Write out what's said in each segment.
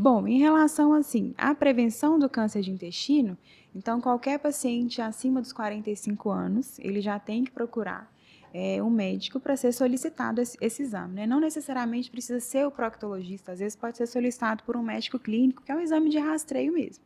Bom, em relação assim, à prevenção do câncer de intestino, então qualquer paciente acima dos 45 anos, ele já tem que procurar um médico para ser solicitado esse exame, né? Não necessariamente precisa ser o proctologista, às vezes pode ser solicitado por um médico clínico, que é um exame de rastreio mesmo.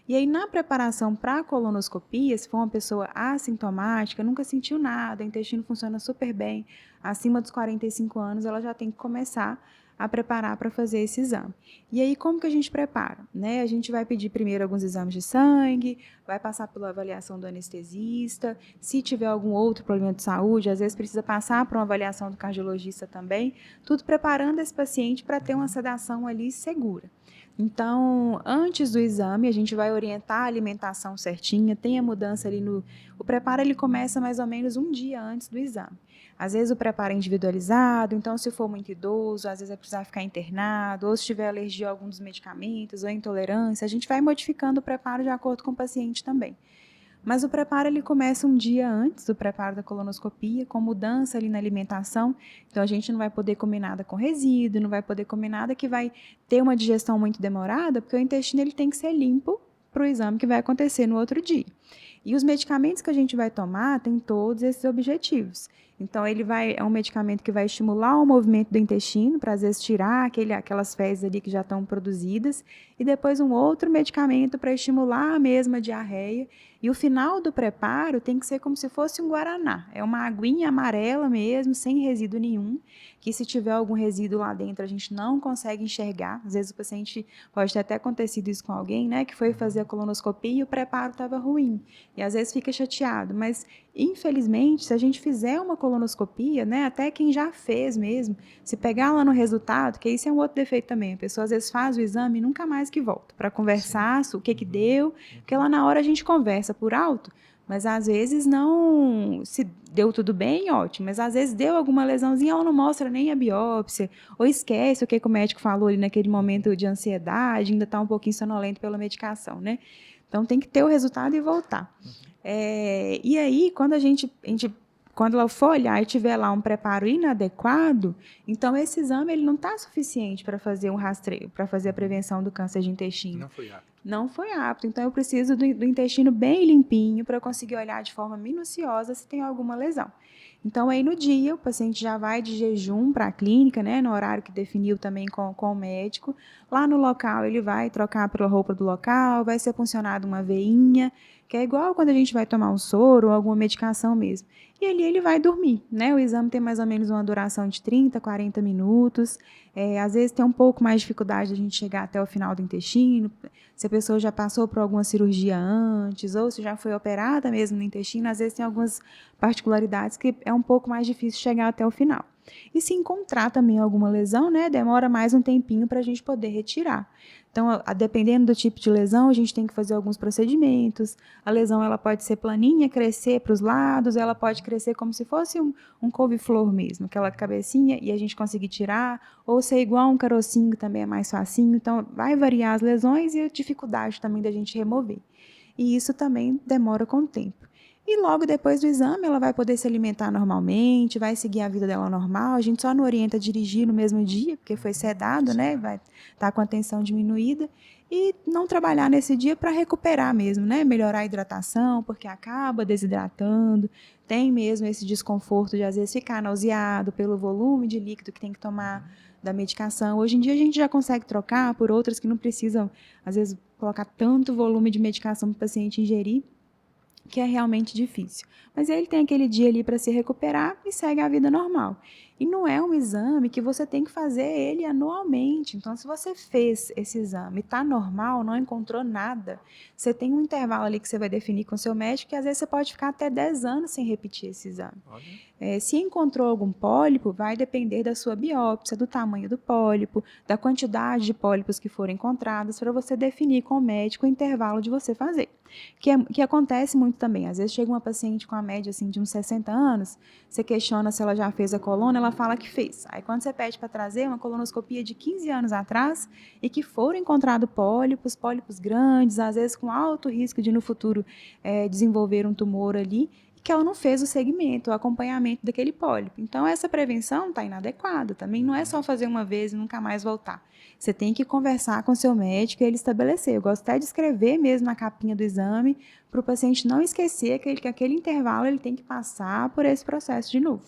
E aí, na preparação para a colonoscopia, se for uma pessoa assintomática, nunca sentiu nada, o intestino funciona super bem, acima dos 45 anos, ela já tem que começar a preparar para fazer esse exame. E aí, como que a gente prepara? Né? A gente vai pedir primeiro alguns exames de sangue, vai passar pela avaliação do anestesista, se tiver algum outro problema de saúde, às vezes precisa passar por uma avaliação do cardiologista também, tudo preparando esse paciente para ter uma sedação ali segura. Então, antes do exame, a gente vai orientar a alimentação certinha, tem a mudança ali no... O preparo ele começa mais ou menos um dia antes do exame. Às vezes o preparo é individualizado, então se for muito idoso, às vezes vai precisar ficar internado, ou se tiver alergia a algum dos medicamentos, ou intolerância, a gente vai modificando o preparo de acordo com o paciente também. Mas o preparo ele começa um dia antes do preparo da colonoscopia, com mudança ali na alimentação. Então a gente não vai poder comer nada com resíduo, não vai poder comer nada que vai ter uma digestão muito demorada, porque o intestino ele tem que ser limpo para o exame que vai acontecer no outro dia. E os medicamentos que a gente vai tomar têm todos esses objetivos. Então, é um medicamento que vai estimular o movimento do intestino, para às vezes tirar aquelas fezes ali que já estão produzidas, e depois um outro medicamento para estimular a mesma diarreia. E o final do preparo tem que ser como se fosse um guaraná. É uma aguinha amarela mesmo, sem resíduo nenhum, que se tiver algum resíduo lá dentro, a gente não consegue enxergar. Às vezes o paciente, pode ter até acontecido isso com alguém, né, que foi fazer a colonoscopia e o preparo estava ruim. E às vezes fica chateado, mas infelizmente, se a gente fizer uma colonoscopia, né, até quem já fez mesmo, se pegar lá no resultado, que isso é um outro defeito também, a pessoa às vezes faz o exame e nunca mais que volta para conversar o que deu, porque lá na hora a gente conversa por alto, mas às vezes não, se deu tudo bem, ótimo, mas às vezes deu alguma lesãozinha, ou não mostra nem a biópsia, ou esquece o que o médico falou ali naquele momento de ansiedade, ainda está um pouquinho sonolento pela medicação, né? Então tem que ter o resultado e voltar. E aí, quando ela for olhar e tiver lá um preparo inadequado, então esse exame ele não está suficiente para fazer um rastreio, para fazer a prevenção do câncer de intestino. Não foi apto. Não foi apto. Então eu preciso do intestino bem limpinho para conseguir olhar de forma minuciosa se tem alguma lesão. Então aí no dia o paciente já vai de jejum para a clínica, né, no horário que definiu também com o médico. Lá no local ele vai trocar pela roupa do local, vai ser puncionada uma veinha, que é igual quando a gente vai tomar um soro ou alguma medicação mesmo. E ali ele vai dormir, né? O exame tem mais ou menos uma duração de 30, 40 minutos. Às vezes tem um pouco mais de dificuldade de a gente chegar até o final do intestino, se a pessoa já passou por alguma cirurgia antes, ou se já foi operada mesmo no intestino, às vezes tem algumas particularidades que é um pouco mais difícil chegar até o final. E se encontrar também alguma lesão, né, demora mais um tempinho para a gente poder retirar. Então, dependendo do tipo de lesão, a gente tem que fazer alguns procedimentos. A lesão ela pode ser planinha, crescer para os lados, ela pode crescer como se fosse um couve-flor mesmo, aquela cabecinha, e a gente conseguir tirar, ou ser igual um carocinho, também é mais facinho. Então, vai variar as lesões e a dificuldade também da gente remover. E isso também demora com o tempo. E logo depois do exame, ela vai poder se alimentar normalmente, vai seguir a vida dela normal. A gente só não orienta a dirigir no mesmo dia, porque foi sedado, né? Vai estar com a tensão diminuída. E não trabalhar nesse dia para recuperar mesmo, né? Melhorar a hidratação, porque acaba desidratando. Tem mesmo esse desconforto de, às vezes, ficar nauseado pelo volume de líquido que tem que tomar da medicação. Hoje em dia, a gente já consegue trocar por outras que não precisam, às vezes, colocar tanto volume de medicação para o paciente ingerir, que é realmente difícil. Mas ele tem aquele dia ali para se recuperar e segue a vida normal. E não é um exame que você tem que fazer ele anualmente. Então, se você fez esse exame e está normal, não encontrou nada, você tem um intervalo ali que você vai definir com o seu médico, que às vezes você pode ficar até 10 anos sem repetir esse exame. Se encontrou algum pólipo, vai depender da sua biópsia, do tamanho do pólipo, da quantidade de pólipos que foram encontrados, para você definir com o médico o intervalo de você fazer. Que acontece muito também. Às vezes chega uma paciente com a média assim, de uns 60 anos, você questiona se ela já fez a coluna, ela fala que fez. Aí quando você pede para trazer uma colonoscopia de 15 anos atrás e que foram encontrados pólipos grandes, às vezes com alto risco de no futuro desenvolver um tumor ali, porque ela não fez o segmento, o acompanhamento daquele pólipo. Então, essa prevenção está inadequada. Também não é só fazer uma vez e nunca mais voltar. Você tem que conversar com o seu médico e ele estabelecer. Eu gosto até de escrever mesmo na capinha do exame, para o paciente não esquecer que aquele intervalo ele tem que passar por esse processo de novo.